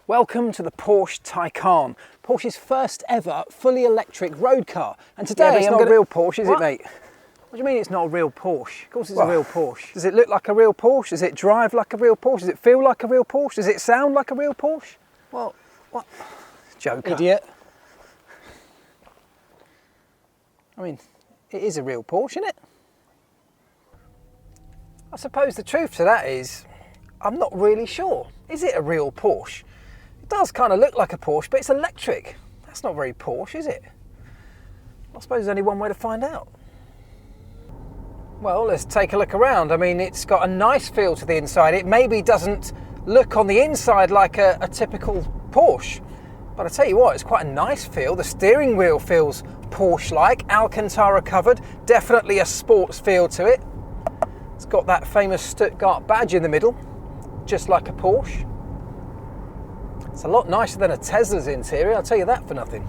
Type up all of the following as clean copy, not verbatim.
Welcome to the Porsche Taycan, Porsche's first ever fully electric road car. And today it's not a real Porsche, is it, mate? What do you mean it's not a real Porsche? Of course it's a real Porsche. Does it look like a real Porsche? Does it drive like a real Porsche? Does it feel like a real Porsche? Does it sound like a real Porsche? Well, What? Joker. idiot. I mean, it is a real Porsche, isn't it? I suppose the truth to that is, I'm not really sure. Is it a real Porsche? It does kind of look like a Porsche, but it's electric. That's not very Porsche, is it? I suppose there's only one way to find out. Well, let's take a look around. I mean, it's got a nice feel to the inside. It maybe doesn't look on the inside like a typical Porsche, but I tell you what, it's quite a nice feel. The steering wheel feels Porsche-like, Alcantara covered, definitely a sports feel to it. It's got that famous Stuttgart badge in the middle, just like a Porsche. It's a lot nicer than a Tesla's interior, I'll tell you that for nothing.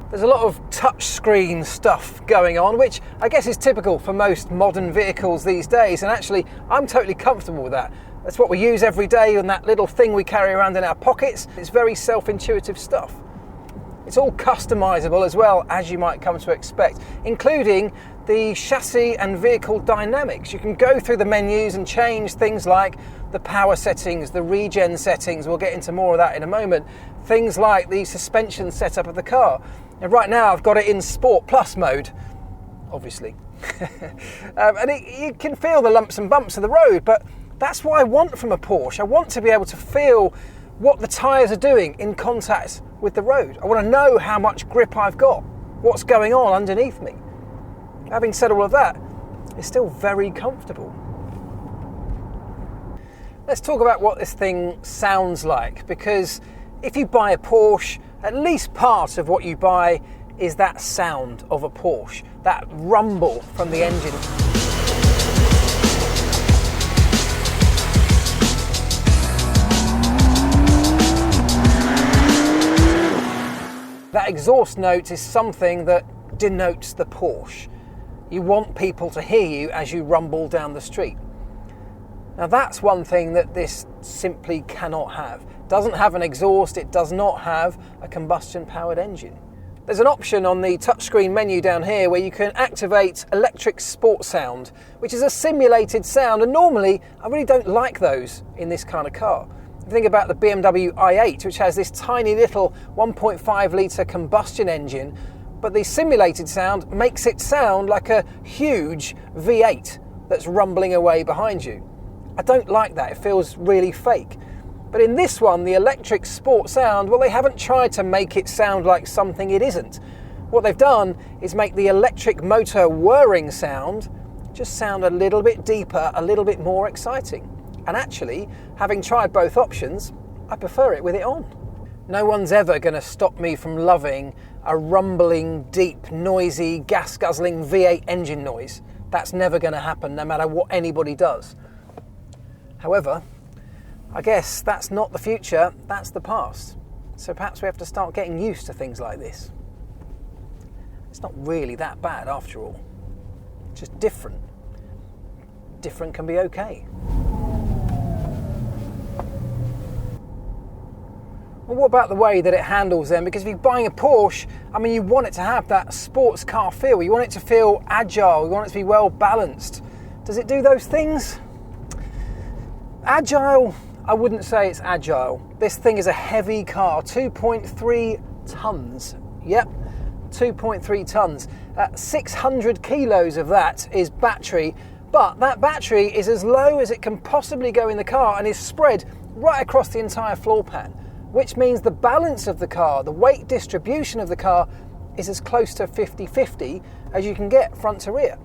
There's a lot of touchscreen stuff going on, which I guess is typical for most modern vehicles these days, and actually I'm totally comfortable with that. That's what we use every day, and that little thing we carry around in our pockets. It's very self-intuitive stuff. It's all customizable as well, as you might come to expect, including the chassis and vehicle dynamics. You can go through the menus and change things like the power settings, the regen settings. We'll get into more of that in a moment. Things like the suspension setup of the car. And right now I've got it in Sport Plus mode, obviously. You can feel the lumps and bumps of the road, but that's what I want from a Porsche. I want to be able to feel what the tyres are doing in contact with the road. I want to know how much grip I've got, what's going on underneath me. Having said all of that, it's still very comfortable. Let's talk about what this thing sounds like, because if you buy a Porsche, at least part of what you buy is that sound of a Porsche, that rumble from the engine. That exhaust note is something that denotes the Porsche. You want people to hear you as you rumble down the street. Now that's one thing that this simply cannot have. It doesn't have an exhaust, it does not have a combustion powered engine. There's an option on the touchscreen menu down here where you can activate electric sport sound, which is a simulated sound, and normally I really don't like those in this kind of car. Think about the BMW i8, which has this tiny little 1.5 litre combustion engine, but the simulated sound makes it sound like a huge V8 that's rumbling away behind you. I don't like that, it feels really fake. But in this one, the electric sport sound, well, they haven't tried to make it sound like something it isn't. What they've done is make the electric motor whirring sound just sound a little bit deeper, a little bit more exciting. And actually, having tried both options, I prefer it with it on. No one's ever going to stop me from loving a rumbling, deep, noisy, gas-guzzling V8 engine noise. That's never going to happen, no matter what anybody does. However, I guess that's not the future, that's the past. So perhaps we have to start getting used to things like this. It's not really that bad after all. It's just different. Different can be okay. Well, what about the way that it handles then? Because if you're buying a Porsche, I mean, you want it to have that sports car feel. You want it to feel agile. You want it to be well balanced. Does it do those things? Agile, I wouldn't say it's agile. This thing is a heavy car, 2.3 tons. Yep, 2.3 tons. 600 kilos of that is battery, but that battery is as low as it can possibly go in the car and is spread right across the entire floor pan, which means the balance of the car, the weight distribution of the car, is as close to 50-50 as you can get front to rear.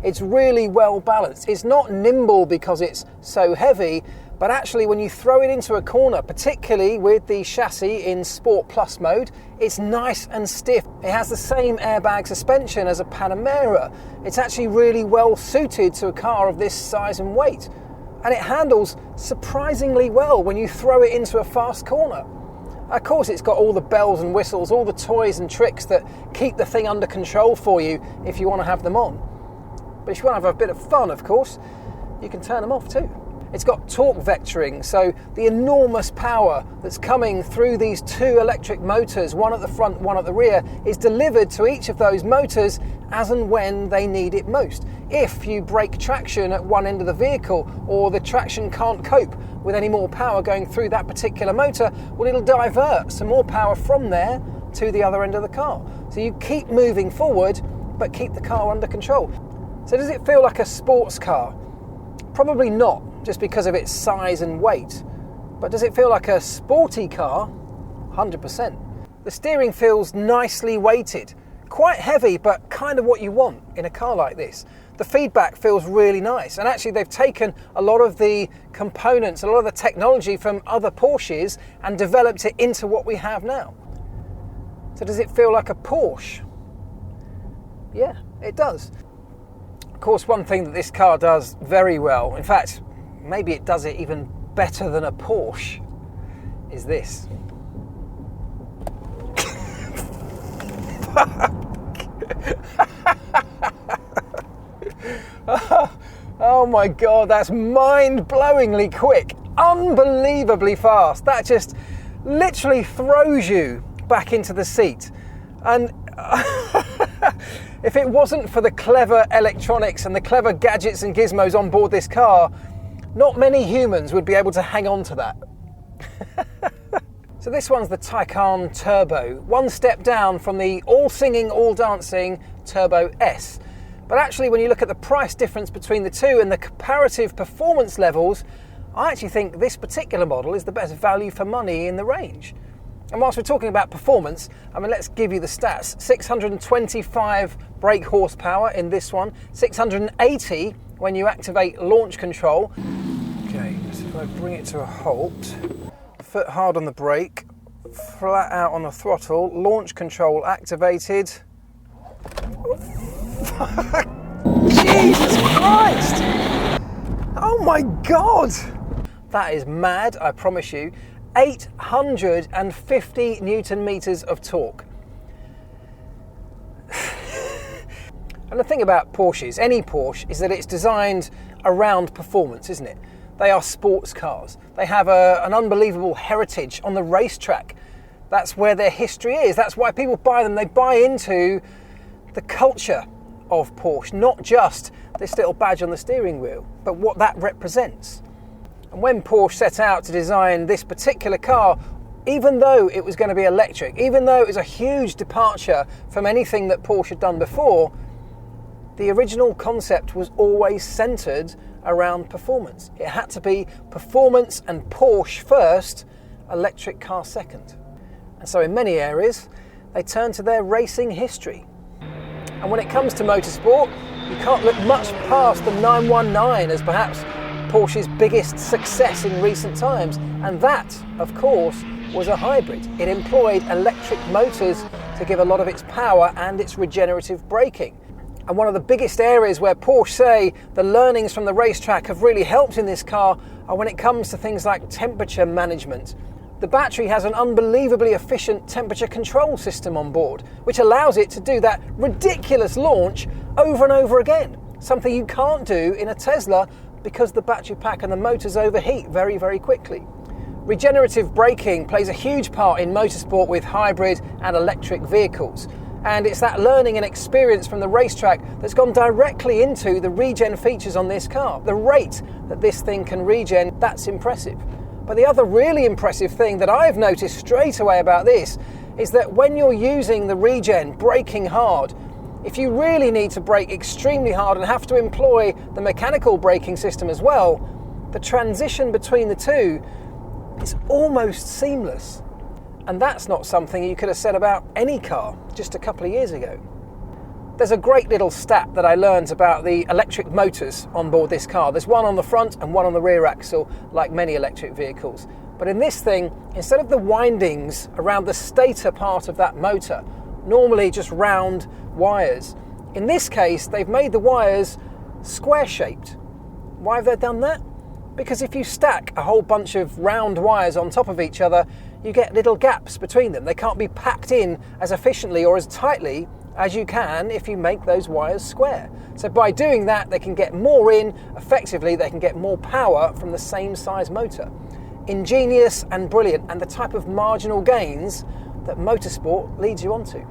It's really well balanced. It's not nimble because it's so heavy, but actually when you throw it into a corner, particularly with the chassis in Sport Plus mode, it's nice and stiff. It has the same airbag suspension as a Panamera. It's actually really well suited to a car of this size and weight. And it handles surprisingly well when you throw it into a fast corner. Of course, it's got all the bells and whistles, all the toys and tricks that keep the thing under control for you if you want to have them on. But if you want to have a bit of fun, of course, you can turn them off too. It's got torque vectoring, so the enormous power that's coming through these two electric motors, one at the front, one at the rear, is delivered to each of those motors as and when they need it most. If you break traction at one end of the vehicle, or the traction can't cope with any more power going through that particular motor, well, it'll divert some more power from there to the other end of the car. So you keep moving forward, but keep the car under control. So does it feel like a sports car? Probably not, just because of its size and weight. But does it feel like a sporty car? 100%. The steering feels nicely weighted. Quite heavy, but kind of what you want in a car like this. The feedback feels really nice. And actually they've taken a lot of the components, a lot of the technology from other Porsches and developed it into what we have now. So does it feel like a Porsche? Yeah, it does. Of course, one thing that this car does very well, in fact, maybe it does it even better than a Porsche, is this. Oh my God, that's mind-blowingly quick, unbelievably fast. That just literally throws you back into the seat. And if it wasn't for the clever electronics and the clever gadgets and gizmos on board this car, not many humans would be able to hang on to that. So this one's the Taycan Turbo, one step down from the all-singing, all-dancing Turbo S. But actually, when you look at the price difference between the two and the comparative performance levels, I actually think this particular model is the best value for money in the range. And whilst we're talking about performance, I mean, let's give you the stats. 625 brake horsepower in this one, 680 when you activate launch control. Okay, so if I bring it to a halt, foot hard on the brake, flat out on the throttle, launch control activated. Jesus Christ! Oh my God! That is mad, I promise you. 850 Newton meters of torque. And the thing about Porsches, any Porsche, is that it's designed around performance, isn't it? They are sports cars. They have an unbelievable heritage on the racetrack. That's where their history is. That's why people buy them. They buy into the culture of Porsche, not just this little badge on the steering wheel, but what that represents. And when Porsche set out to design this particular car, even though it was going to be electric, even though it was a huge departure from anything that Porsche had done before, the original concept was always centered around performance. It had to be performance and Porsche first, electric car second. And so in many areas, they turned to their racing history. And when it comes to motorsport, you can't look much past the 919 as perhaps Porsche's biggest success in recent times. And that, of course, was a hybrid. It employed electric motors to give a lot of its power and its regenerative braking. And one of the biggest areas where Porsche say the learnings from the racetrack have really helped in this car are when it comes to things like temperature management. The battery has an unbelievably efficient temperature control system on board, which allows it to do that ridiculous launch over and over again. Something you can't do in a Tesla because the battery pack and the motors overheat very, very quickly. Regenerative braking plays a huge part in motorsport with hybrid and electric vehicles. And it's that learning and experience from the racetrack that's gone directly into the regen features on this car. The rate that this thing can regen, that's impressive. But the other really impressive thing that I've noticed straight away about this is that when you're using the regen, braking hard, if you really need to brake extremely hard and have to employ the mechanical braking system as well, the transition between the two is almost seamless. And that's not something you could have said about any car just a couple of years ago. There's a great little stat that I learned about the electric motors on board this car. There's one on the front and one on the rear axle, like many electric vehicles. But in this thing, instead of the windings around the stator part of that motor, normally just round wires, in this case, they've made the wires square-shaped. Why have they done that? Because if you stack a whole bunch of round wires on top of each other, you get little gaps between them. They can't be packed in as efficiently or as tightly as you can if you make those wires square. So by doing that, they can get more in, effectively they can get more power from the same size motor. Ingenious and brilliant, and the type of marginal gains that motorsport leads you onto.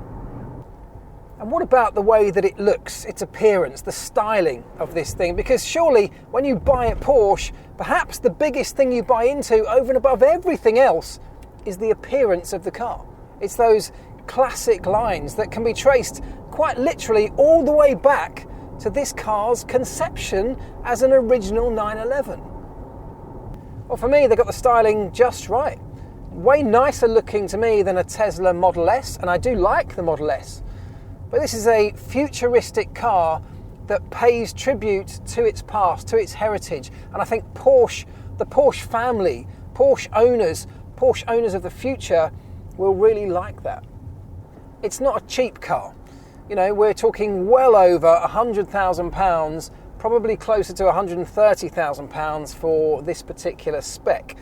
And what about the way that it looks, its appearance, the styling of this thing? Because surely when you buy a Porsche, perhaps the biggest thing you buy into over and above everything else is the appearance of the car. It's those classic lines that can be traced quite literally all the way back to this car's conception as an original 911. Well, for me, they got the styling just right. Way nicer looking to me than a Tesla Model S, and I do like the Model S. But this is a futuristic car that pays tribute to its past, to its heritage. And I think Porsche, the Porsche family, Porsche owners of the future will really like that. It's not a cheap car. You know, we're talking well over £100,000, probably closer to £130,000 for this particular spec.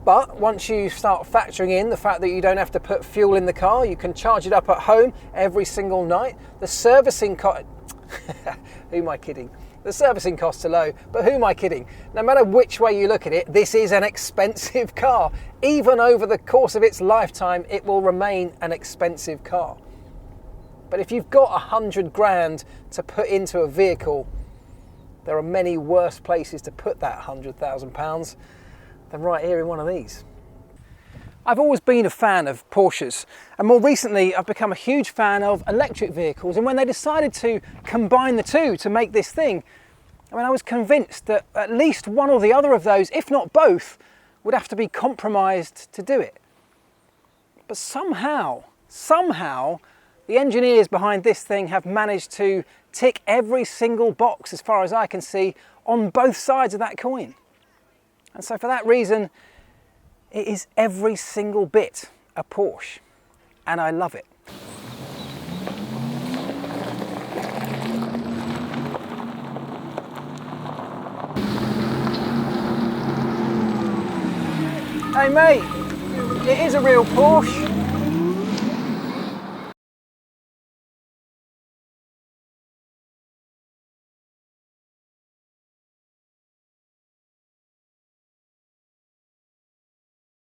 But once you start factoring in the fact that you don't have to put fuel in the car, you can charge it up at home every single night. The servicing cost, who am I kidding? The servicing costs are low, but who am I kidding? No matter which way you look at it, this is an expensive car. Even over the course of its lifetime, it will remain an expensive car. But if you've got 100 grand to put into a vehicle, there are many worse places to put that £100,000 than right here in one of these. I've always been a fan of Porsches, and more recently I've become a huge fan of electric vehicles, and when they decided to combine the two to make this thing, I was convinced that at least one or the other of those, if not both, would have to be compromised to do it. But somehow, the engineers behind this thing have managed to tick every single box, as far as I can see, on both sides of that coin. And so for that reason, it is every single bit a Porsche, and I love it. Hey mate, it is a real Porsche.